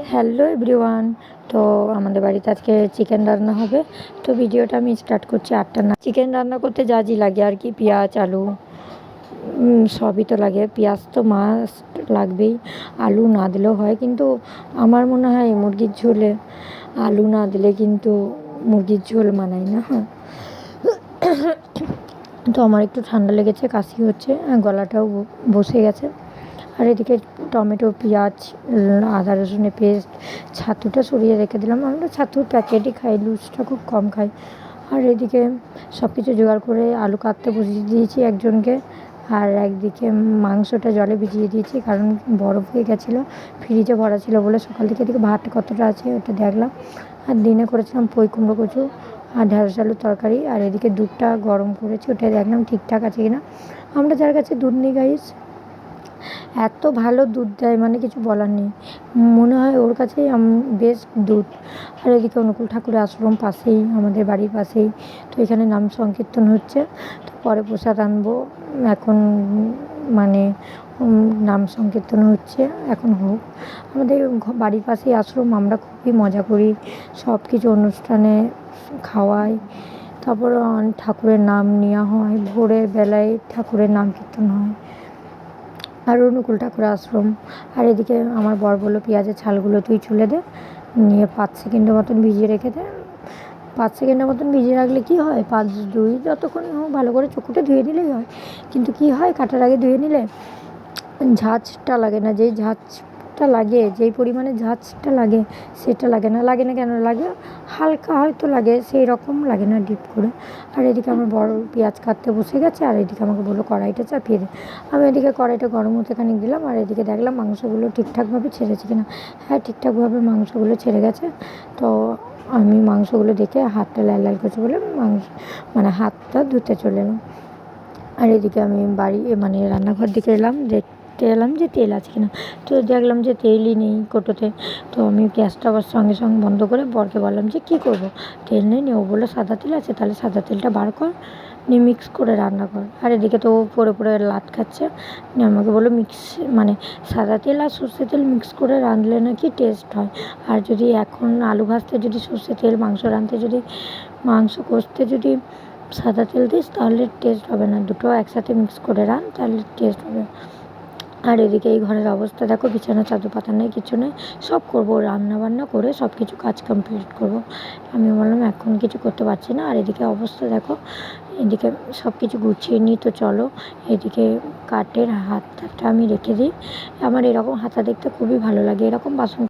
Hello everyone. তো আমাদের বাড়িতে আজকে চিকেন রান্না হবে। তো ভিডিওটা আমি স্টার্ট করছি 8টা না। চিকেন রান্না করতে যা লাগে আর কি, পেঁয়াজ আলু সবই তো লাগে। পেঁয়াজ তো মাস্ট লাগবেই, আলু না দিলেও হয়, কিন্তু আমার মনে হয় মুরগির ঝোলে আলু না দিলে কিন্তু মুরগির ঝোল মানায় না। হ্যাঁ, তো আমার একটু ঠান্ডা লেগেছে, কাশি হচ্ছে, গলাটাও বসে গেছে। আর এদিকে টমেটো, পেঁয়াজ, আদা রসুনের পেস্ট, ছাতুটা সরিয়ে রেখে দিলাম। আমরা ছাতুর প্যাকেটই খাই, লুজটা খুব কম খাই। আর এদিকে সব কিছু জোগাড় করে আলু কাটতে বসিয়ে দিয়েছি একজনকে, আর একদিকে মাংসটা জলে ভিজিয়ে দিয়েছি, কারণ বরফ হয়ে গেছিলো, ফ্রিজে ভরা ছিল বলে। সকাল থেকে এদিকে ভাত কতটা আছে ওটা দেখলাম। আর দিনে করেছিলাম পুঁই কুমড়ো কচু আর ঢ্যাঁড়স আলুর তরকারি। আর এদিকে দুধটা গরম করেছি, ওটা দেখলাম ঠিকঠাক আছে কিনা। আমরা যার কাছে দুধ নিই গাইস, এত ভালো দুধ দেয়, মানে কিছু বলার নেই। মনে হয় ওর কাছেই বেস্ট দুধ। আর এদিকে অনুকূল ঠাকুরের আশ্রম পাশেই, আমাদের বাড়ির পাশেই। তো এখানে নাম সংকীর্তন হচ্ছে, তো পরে প্রসাদ আনবো। এখন মানে নাম সংকীর্তন হচ্ছে, এখন হোক। আমাদের বাড়ির পাশেই আশ্রম, আমরা খুবই মজা করি, সব কিছু অনুষ্ঠানে খাওয়াই। তারপর ঠাকুরের নাম নেওয়া হয়, ভোরের বেলায় ঠাকুরের নাম কীর্তন হয়। আর অনুকূল ঠাকুরের আশ্রম। আর এদিকে আমার বর বললো পেঁয়াজের ছালগুলো তুই ছুলে দে, নিয়ে 5 সেকেন্ডের মতন ভিজিয়ে রেখে দে। 5 সেকেন্ডের মতন ভিজিয়ে রাখলে কী হয়, 5-2 যতক্ষণ হোক ভালো করে চোখুটে ধুয়ে নিলেই হয়। কিন্তু কী হয়, কাটার আগে ধুয়ে নিলে ঝাঁঝটা লাগে না, যেই ঝাঁঝটা লাগে, যেই পরিমাণে ঝাঁঝটা লাগে সেটা লাগে না। কেন লাগে, হালকা হয়তো লাগে, সেই রকম লাগে না ডিপ করে। আর এদিকে আমার বড় পেঁয়াজ কাটতে বসে গেছে, আর এদিকে আমাকে বললো কড়াইটা চাপিয়ে দে। আমি এদিকে কড়াইটা গরম হতে খানিক দিলাম, আর এদিকে দেখলাম মাংসগুলো ঠিকঠাকভাবে ছেড়েছে কিনা। হ্যাঁ, ঠিকঠাকভাবে মাংসগুলো ছেড়ে গেছে। তো আমি মাংসগুলো দেখে হাতটা লাল লাল করছে বলে মানে হাতটা ধুতে চলে এলাম। আর এদিকে আমি রান্নাঘর দিকে এলাম, দেখতে এলাম যে তেল আছে কিনা। তো দেখলাম যে তেলই নেই কোটোতে। তো আমি গ্যাসটা আবার সঙ্গে সঙ্গে বন্ধ করে বরকে বললাম যে কী করবো, তেল নেই। ও বললো সাদা তেল আছে, তাহলে সাদা তেলটা বার কর, নিয়ে মিক্স করে রান্না কর। আর এদিকে তো পরে লাত খাচ্ছে, আমাকে বললো সাদা তেল আর সর্ষে তেল মিক্স করে রাঁধলে নাকি টেস্ট হয়। আর যদি এখন আলু ভাজতে যদি সর্ষে তেল, মাংস কষতে যদি সাদা তেল দিস তাহলে টেস্ট হবে না, দুটো একসাথে মিক্স করে রান, তাহলে টেস্ট হবে। আর এদিকে এই ঘরের অবস্থা দেখো, বিছানা চাদর পাতা নেই, কিছু নেই। সব করবো, রান্নাবান্না করে সব কিছু কাজ কমপ্লিট করবো। আমি বললাম এখন কিছু করতে পারছি না। আর এদিকে অবস্থা দেখো, এদিকে সব কিছু গুছিয়ে নিই। তো চলো, এদিকে কাঠের হাতাটা আমি রেখে দিই। আমার এরকম হাতা দেখতে খুবই ভালো লাগে, এরকম বাসন